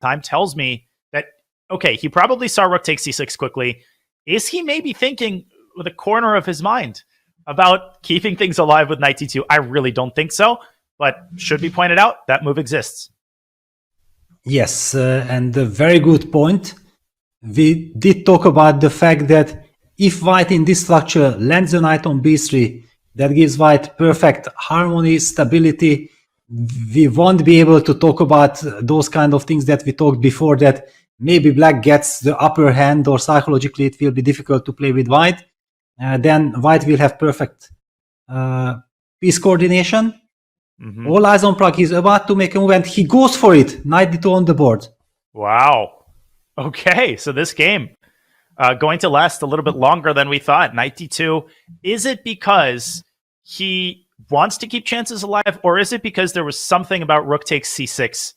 time tells me that, okay, he probably saw rook takes c6 quickly. Is he maybe thinking with a corner of his mind about keeping things alive with knight d2? I really don't think so, but should be pointed out, that move exists. Yes, and a very good point. We did talk about the fact that if white in this structure lands a knight on b3, that gives white perfect harmony, stability. We won't be able to talk about those kind of things that we talked before, that maybe black gets the upper hand or psychologically it will be difficult to play with white. Then white will have perfect piece coordination. All eyes on Pragg. He's about to make a move and he goes for it. Knight d2 on the board. Wow. Okay, so this game going to last a little bit longer than we thought. Knight d2. Is it because he wants to keep chances alive, or is it because there was something about rook takes c6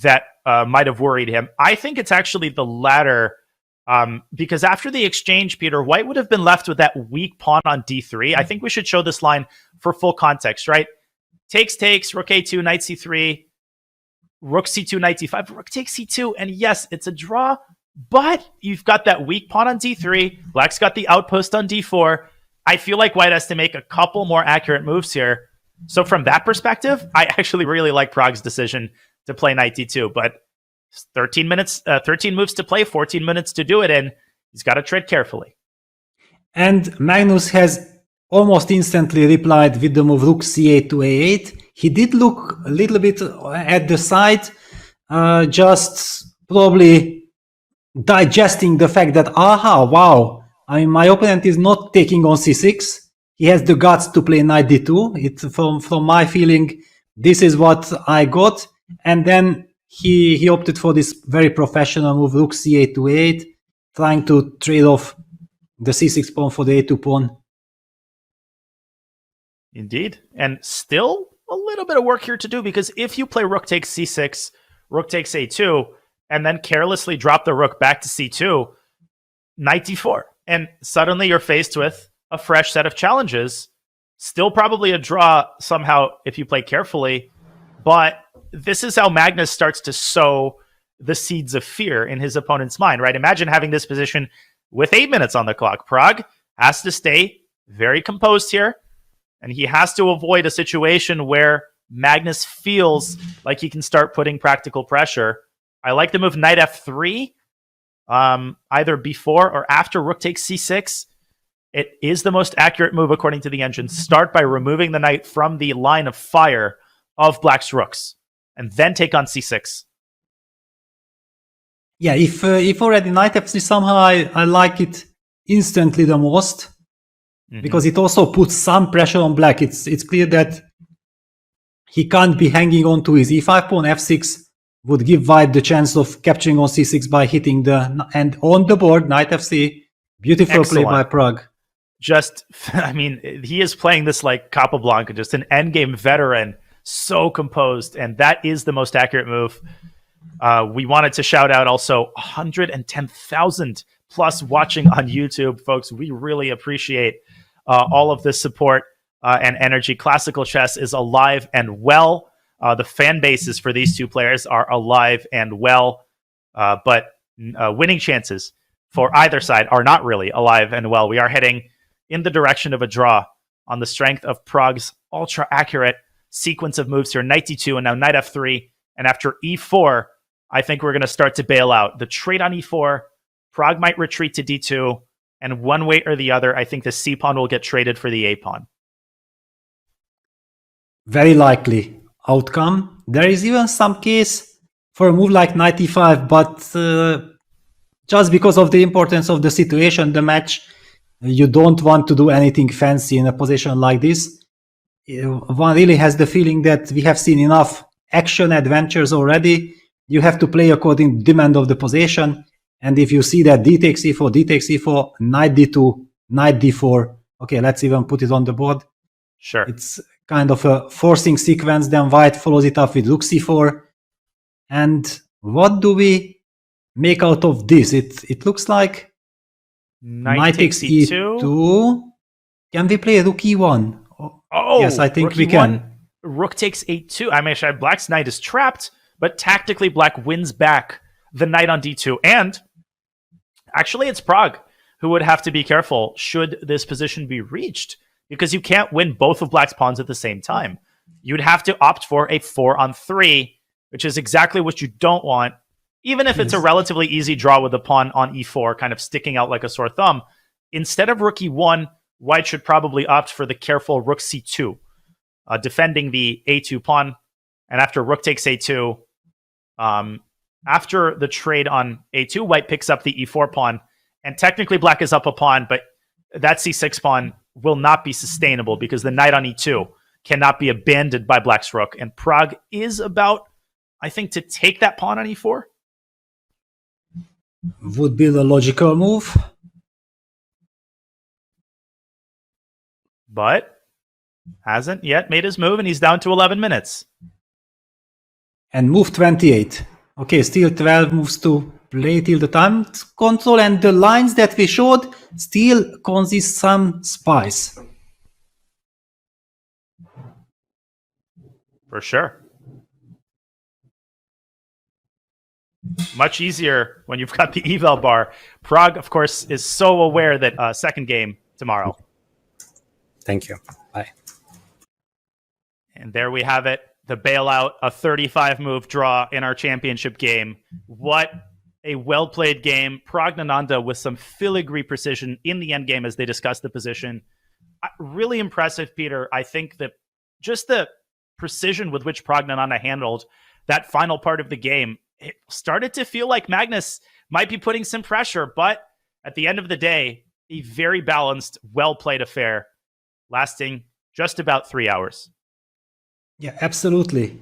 that might have worried him? I think it's actually the latter, because after the exchange, Peter, white would have been left with that weak pawn on d3. I think we should show this line for full context, right? Takes, rook a2, knight c3, rook c2, knight d5, rook takes c2, and yes, it's a draw, but you've got that weak pawn on d3, black's got the outpost on d4. I feel like white has to make a couple more accurate moves here. So from that perspective, I actually really like Pragg's decision to play knight d2, but 13 moves to play, 14 minutes to do it in. He's got to tread carefully. And Magnus has almost instantly replied with the move rook c8 to a8. He did look a little bit at the side, just probably digesting the fact that, wow, I mean, my opponent is not taking on c6. He has the guts to play knight d2. From my feeling, this is what I got. And then he opted for this very professional move, rook c8 to a8, trying to trade off the c6 pawn for the a2 pawn. Indeed. And still a little bit of work here to do, because if you play rook takes c6, rook takes a2, and then carelessly drop the rook back to c2, knight d4, and suddenly you're faced with a fresh set of challenges. Still probably a draw somehow if you play carefully, but this is how Magnus starts to sow the seeds of fear in his opponent's mind, right? Imagine having this position with 8 minutes on the clock. Pragg has to stay very composed here, and he has to avoid a situation where Magnus feels like he can start putting practical pressure. I like the move knight f3, either before or after rook takes c6. It is the most accurate move according to the engine. Start by removing the knight from the line of fire of black's rooks, and then take on c6. Yeah, if already knight f3, somehow I like it instantly the most, because it also puts some pressure on black. It's clear that he can't be hanging on to his e5 pawn. f6 would give white the chance of capturing on c6 by hitting the... And on the board, knight f3, beautiful Excellent. play by Pragg. Just, I mean, he is playing this like Capablanca, just an endgame veteran, so composed, and that is the most accurate move. We wanted to shout out also 110,000 plus watching on YouTube, folks. We really appreciate all of this support and energy. Classical chess is alive and well. The fan bases for these two players are alive and well, but winning chances for either side are not really alive and well. We are heading in the direction of a draw on the strength of Pragg's ultra accurate sequence of moves here. Knight d2 and now knight f3. And after e4, I think we're going to start to bail out. The trade on e4, Pragg might retreat to d2, and one way or the other, I think the c pawn will get traded for the a pawn. Very likely outcome. There is even some case for a move like knight e5, but just because of the importance of the situation, the match, you don't want to do anything fancy in a position like this. One really has the feeling that we have seen enough action adventures already. You have to play according to demand of the position. And if you see that d takes e4, knight d2, knight d4, okay, let's even put it on the board. Sure. It's kind of a forcing sequence. Then white follows it up with rook c4. And what do we make out of this? It looks like knight takes e2. Can we play rook e1? Oh, yes, I think we can. Rook takes a2. I mean, black's knight is trapped, but tactically black wins back the knight on d2. And actually, it's Pragg who would have to be careful should this position be reached, because you can't win both of black's pawns at the same time. You'd have to opt for a 4-on-3, which is exactly what you don't want, even if it's a relatively easy draw with the pawn on e4 kind of sticking out like a sore thumb. Instead of rook e1, white should probably opt for the careful rook c2, defending the a2 pawn. And after rook takes a2, after the trade on a2, white picks up the e4 pawn. And technically black is up a pawn, but that c6 pawn will not be sustainable because the knight on e2 cannot be abandoned by black's rook. And Pragg is about, I think, to take that pawn on e4. Would be the logical move. But hasn't yet made his move, and he's down to 11 minutes. And move 28. Okay, still 12 moves to play till the time control, and the lines that we showed still consist some spice. For sure. Much easier when you've got the eval bar. Pragg, of course, is so aware that second game tomorrow. Thank you. Bye. And there we have it. The bailout, a 35-move draw in our championship game. What a well-played game. Praggnanandhaa with some filigree precision in the endgame as they discuss the position. Really impressive, Peter. I think that just the precision with which Praggnanandhaa handled that final part of the game, it started to feel like Magnus might be putting some pressure, but at the end of the day, a very balanced, well-played affair lasting just about 3 hours. Yeah, absolutely.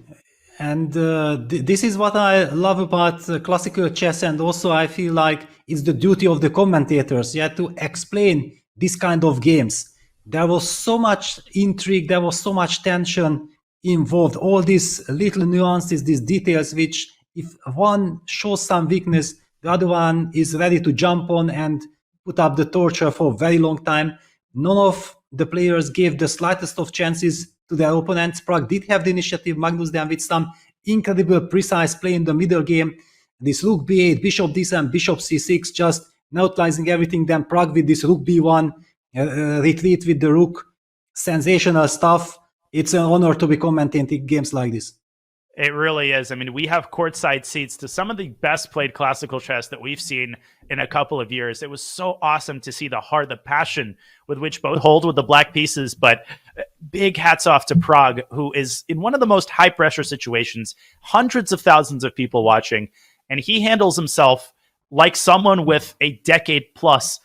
And this is what I love about classical chess, and also I feel like it's the duty of the commentators, to explain this kind of games. There was so much intrigue, there was so much tension involved, all these little nuances, these details, which if one shows some weakness, the other one is ready to jump on and put up the torture for a very long time. None of the players gave the slightest of chances to their opponents. Pragg did have the initiative, Magnus then with some incredible precise play in the middle game. This rook b8, bishop d7, bishop c6, just neutralizing everything. Then Pragg with this rook b1, retreat with the rook. Sensational stuff. It's an honor to be commentating games like this. It really is. I mean, we have courtside seats to some of the best played classical chess that we've seen in a couple of years. It was so awesome to see the heart, the passion with which both hold with the black pieces. But big hats off to Pragg, who is in one of the most high pressure situations, hundreds of thousands of people watching. And he handles himself like someone with a decade plus